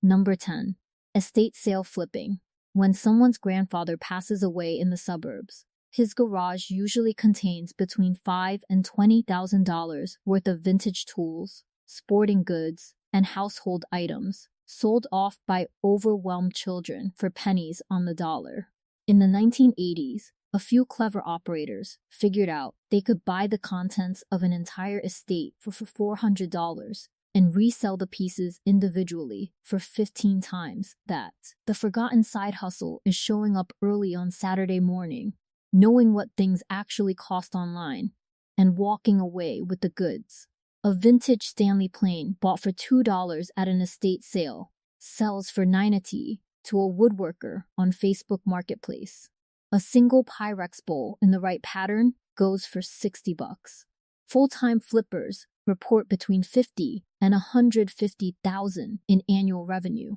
Number 10. Estate sale flipping. When someone's grandfather passes away in the suburbs, his garage usually contains between $5,000 and $20,000 worth of vintage tools, sporting goods, and household items, sold off by overwhelmed children for pennies on the dollar. In the 1980s, a few clever operators figured out they could buy the contents of an entire estate for $400 and resell the pieces individually for 15 times that. The forgotten side hustle is showing up early on Saturday morning, knowing what things actually cost online, and walking away with the goods. A vintage Stanley plane bought for $2 at an estate sale sells for $9 to a woodworker on Facebook Marketplace. A single Pyrex bowl in the right pattern goes for $60. Full-time flippers report between $50,000 and $150,000 in annual revenue.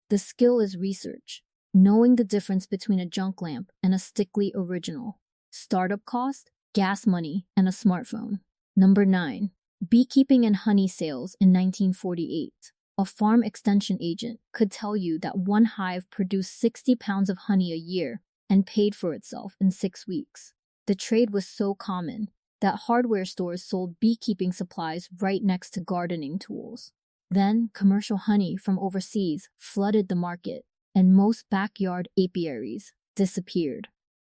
The skill is research, knowing the difference between a junk lamp and a Stickley original. Startup cost, gas money, and a smartphone. Number 9. Beekeeping and honey sales in 1948. A farm extension agent could tell you that one hive produced 60 pounds of honey a year and paid for itself in 6 weeks. The trade was so common that hardware stores sold beekeeping supplies right next to gardening tools. Then, commercial honey from overseas flooded the market, and most backyard apiaries disappeared.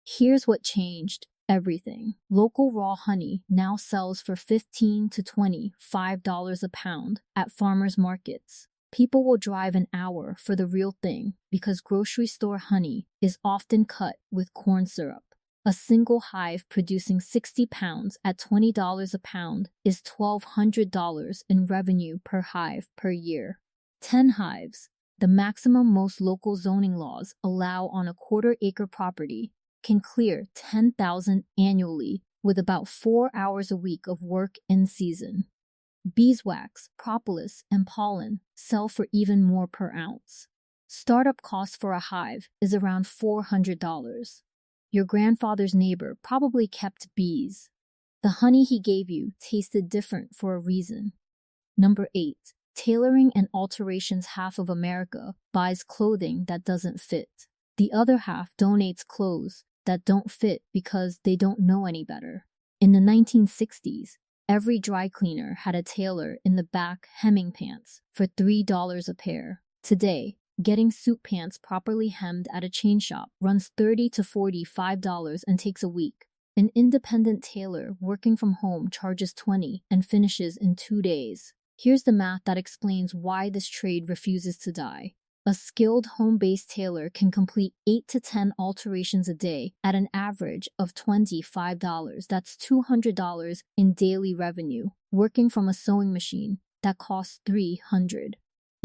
Here's what changed everything. Local raw honey now sells for $15 to $25 a pound at farmers markets. People will drive an hour for the real thing because grocery store honey is often cut with corn syrup. A single hive producing 60 pounds at $20 a pound is $1,200 in revenue per hive per year. 10 hives, the maximum most local zoning laws allow on a quarter-acre property, can clear $10,000 annually with about 4 hours a week of work in season. Beeswax, propolis, and pollen sell for even more per ounce. Startup cost for a hive is around $400. Your grandfather's neighbor probably kept bees. The honey he gave you tasted different for a reason. Number 8. Tailoring and alterations. Half of America buys clothing that doesn't fit. The other half donates clothes that don't fit because they don't know any better. In the 1960s, every dry cleaner had a tailor in the back hemming pants for $3 a pair. Today, getting suit pants properly hemmed at a chain shop runs $30 to $45 and takes a week. An independent tailor working from home charges $20 and finishes in 2 days. Here's the math that explains why this trade refuses to die. A skilled home-based tailor can complete 8 to 10 alterations a day at an average of $25. That's $200 in daily revenue, working from a sewing machine that costs $300.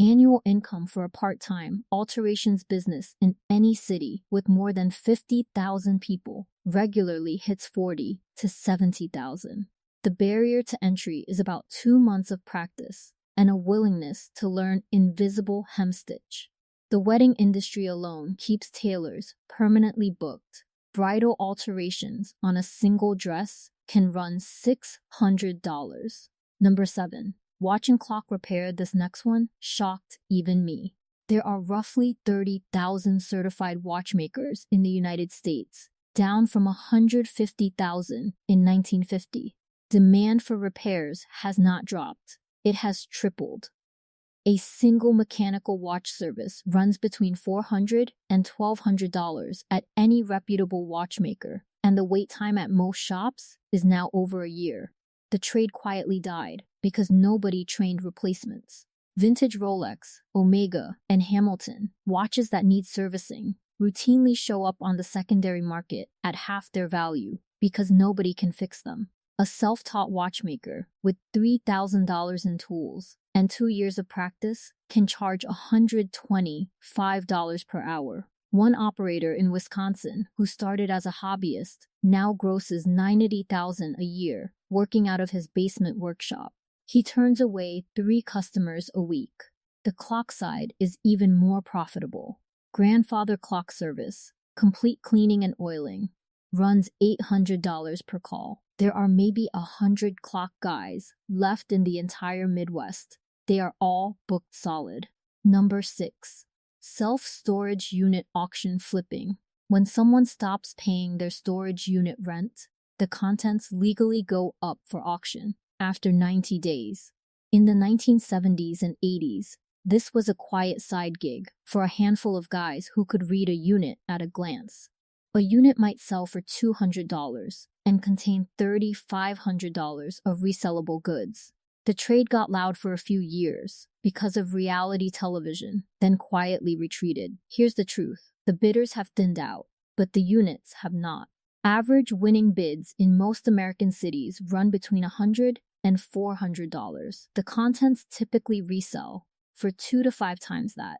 Annual income for a part-time alterations business in any city with more than 50,000 people regularly hits $40,000 to $70,000. The barrier to entry is about 2 months of practice and a willingness to learn invisible hemstitch. The wedding industry alone keeps tailors permanently booked. Bridal alterations on a single dress can run $600. Number 7. Watching clock repair. This next one shocked even me. There are roughly 30,000 certified watchmakers in the United States, down from 150,000 in 1950. Demand for repairs has not dropped. It has tripled. A single mechanical watch service runs between $400 and $1,200 at any reputable watchmaker, and the wait time at most shops is now over a year. The trade quietly died because nobody trained replacements. Vintage Rolex, Omega, and Hamilton, watches that need servicing, routinely show up on the secondary market at half their value because nobody can fix them. A self-taught watchmaker with $3,000 in tools and 2 years of practice can charge $125 per hour. One operator in Wisconsin, who started as a hobbyist, now grosses $90,000 a year working out of his basement workshop. He turns away 3 customers a week. The clock side is even more profitable. Grandfather Clock Service, complete cleaning and oiling, runs $800 per call. There are maybe 100 clock guys left in the entire Midwest. They are all booked solid. Number 6. Self-storage unit auction flipping. When someone stops paying their storage unit rent, the contents legally go up for auction after 90 days. In the 1970s and 80s, this was a quiet side gig for a handful of guys who could read a unit at a glance. A unit might sell for $200 and contain $3,500 of resellable goods. The trade got loud for a few years because of reality television, then quietly retreated. Here's the truth. The bidders have thinned out, but the units have not. Average winning bids in most American cities run between $100 and $400. The contents typically resell for 2 to 5 times that.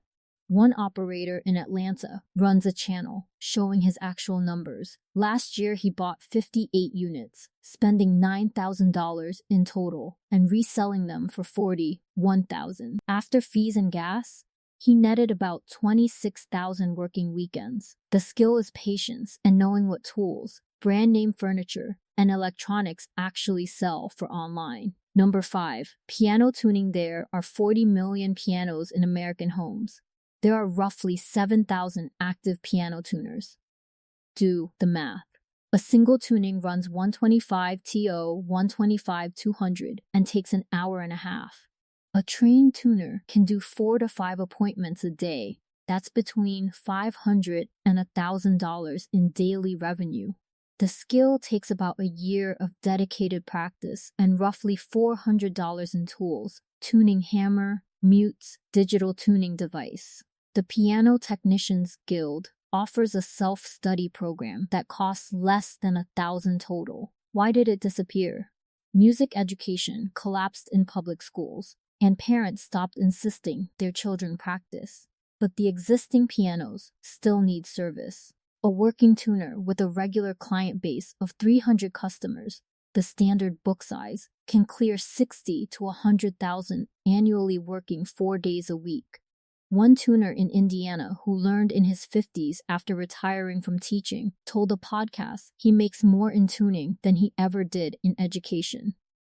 One operator in Atlanta runs a channel showing his actual numbers. Last year, he bought 58 units, spending $9,000 in total and reselling them for $41,000. After fees and gas, he netted about 26,000 working weekends. The skill is patience and knowing what tools, brand name furniture, and electronics actually sell for online. Number 5. Piano tuning. There are 40 million pianos in American homes. There are roughly 7,000 active piano tuners. Do the math. A single tuning runs 125 TO, 125 200, and takes an hour and a half. A trained tuner can do 4 to 5 appointments a day. That's between $500 and $1,000 in daily revenue. The skill takes about a year of dedicated practice and roughly $400 in tools, tuning hammer, mutes, digital tuning device. The Piano Technicians Guild offers a self-study program that costs less than $1,000 total. Why did it disappear? Music education collapsed in public schools, and parents stopped insisting their children practice. But the existing pianos still need service. A working tuner with a regular client base of 300 customers, the standard book size, can clear 60 to 100,000 annually, working 4 days a week. One tuner in Indiana who learned in his 50s after retiring from teaching told a podcast he makes more in tuning than he ever did in education.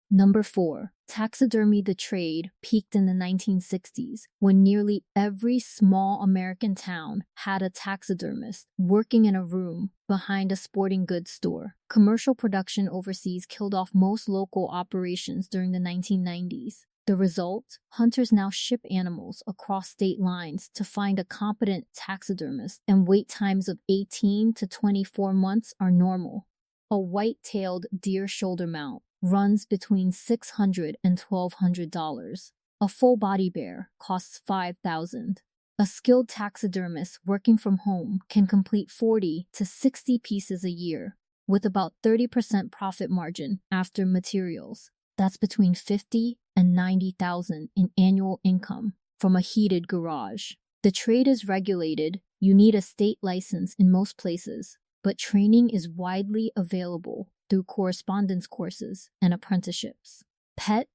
Number 4. Taxidermy. The trade peaked in the 1960s when nearly every small American town had a taxidermist working in a room behind a sporting goods store. Commercial production overseas killed off most local operations during the 1990s. The result? Hunters now ship animals across state lines to find a competent taxidermist, and wait times of 18 to 24 months are normal. A white-tailed deer shoulder mount runs between $600 and $1,200. A full-body bear costs $5,000. A skilled taxidermist working from home can complete 40 to 60 pieces a year, with about 30% profit margin after materials. That's between $50,000 and $90,000 in annual income from a heated garage. The trade is regulated. You need a state license in most places, but training is widely available through correspondence courses and apprenticeships. Pet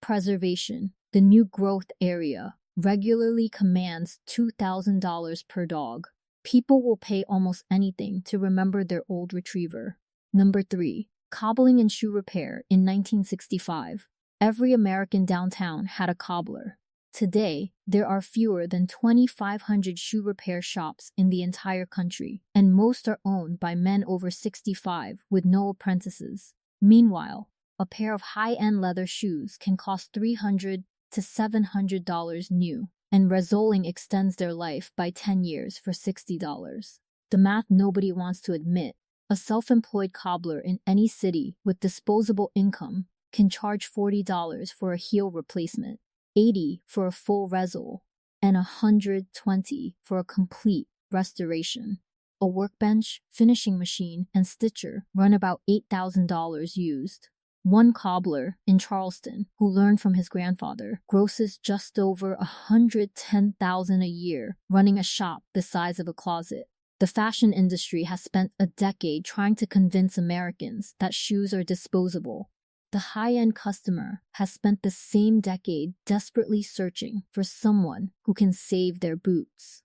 preservation. The new growth area regularly commands $2,000 per dog. People will pay almost anything to remember their old retriever. Number 3. Cobbling and shoe repair. In 1965, every American downtown had a cobbler. Today, there are fewer than 2,500 shoe repair shops in the entire country, and most are owned by men over 65 with no apprentices. Meanwhile, a pair of high-end leather shoes can cost $300 to $700 new, and resoling extends their life by 10 years for $60. The math nobody wants to admit. A self-employed cobbler in any city with disposable income can charge $40 for a heel replacement, $80 for a full resole, and $120 for a complete restoration. A workbench, finishing machine, and stitcher run about $8,000 used. One cobbler in Charleston, who learned from his grandfather, grosses just over $110,000 a year running a shop the size of a closet. The fashion industry has spent a decade trying to convince Americans that shoes are disposable. The high-end customer has spent the same decade desperately searching for someone who can save their boots.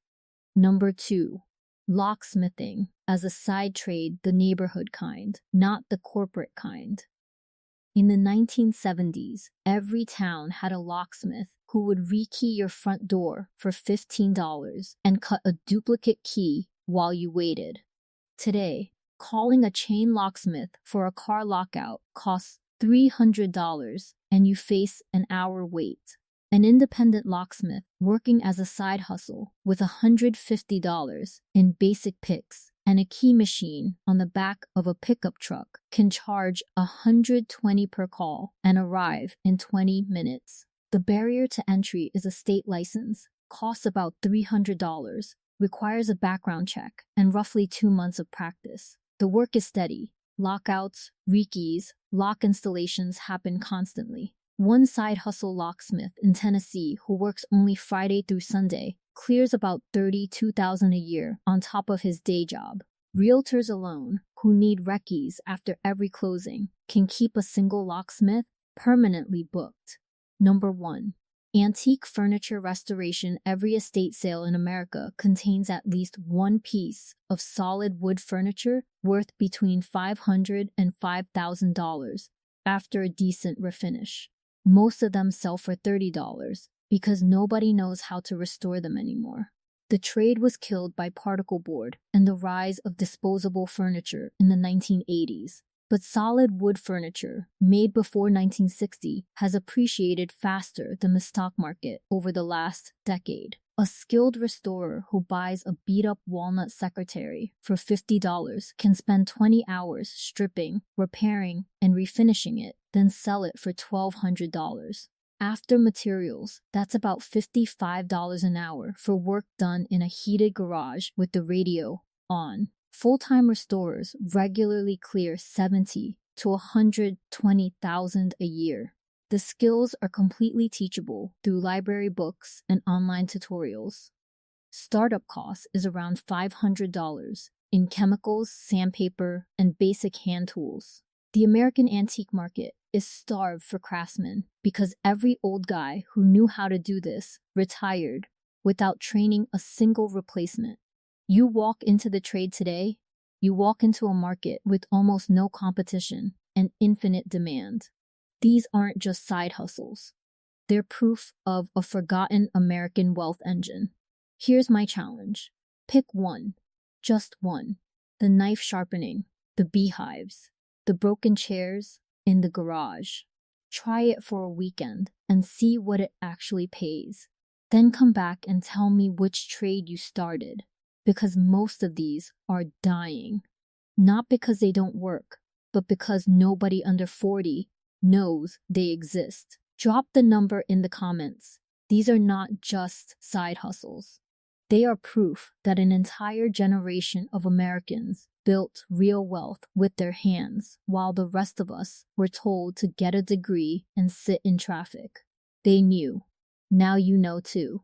Number 2. Locksmithing. As a side trade, the neighborhood kind, not the corporate kind. In the 1970s, every town had a locksmith who would rekey your front door for $15 and cut a duplicate key while you waited. Today, calling a chain locksmith for a car lockout costs $300 and you face an hour wait. An independent locksmith working as a side hustle with $150 in basic picks and a key machine on the back of a pickup truck can charge $120 per call and arrive in 20 minutes. The barrier to entry is a state license, costs about $300, requires a background check, and roughly 2 months of practice. The work is steady. Lockouts, rekeys, lock installations happen constantly. One side hustle locksmith in Tennessee who works only Friday through Sunday clears about $32,000 a year on top of his day job. Realtors alone, who need recce's after every closing, can keep a single locksmith permanently booked. Number 1. Antique furniture restoration. Every estate sale in America contains at least one piece of solid wood furniture worth between $500 and $5,000 after a decent refinish. Most of them sell for $30 because nobody knows how to restore them anymore. The trade was killed by particle board and the rise of disposable furniture in the 1980s. But solid wood furniture, made before 1960, has appreciated faster than the stock market over the last decade. A skilled restorer who buys a beat-up walnut secretary for $50 can spend 20 hours stripping, repairing, and refinishing it, then sell it for $1,200. After materials, that's about $55 an hour for work done in a heated garage with the radio on. Full-time restorers regularly clear $70,000 to $120,000 a year. The skills are completely teachable through library books and online tutorials. Startup cost is around $500 in chemicals, sandpaper, and basic hand tools. The American antique market is starved for craftsmen because every old guy who knew how to do this retired without training a single replacement. You walk into the trade today, you walk into a market with almost no competition and infinite demand. These aren't just side hustles. They're proof of a forgotten American wealth engine. Here's my challenge. Pick one, just one. The knife sharpening, the beehives, the broken chairs in the garage. Try it for a weekend and see what it actually pays. Then come back and tell me which trade you started. Because most of these are dying. Not because they don't work, but because nobody under 40 knows they exist. Drop the number in the comments. These are not just side hustles. They are proof that an entire generation of Americans built real wealth with their hands, while the rest of us were told to get a degree and sit in traffic. They knew. Now you know too.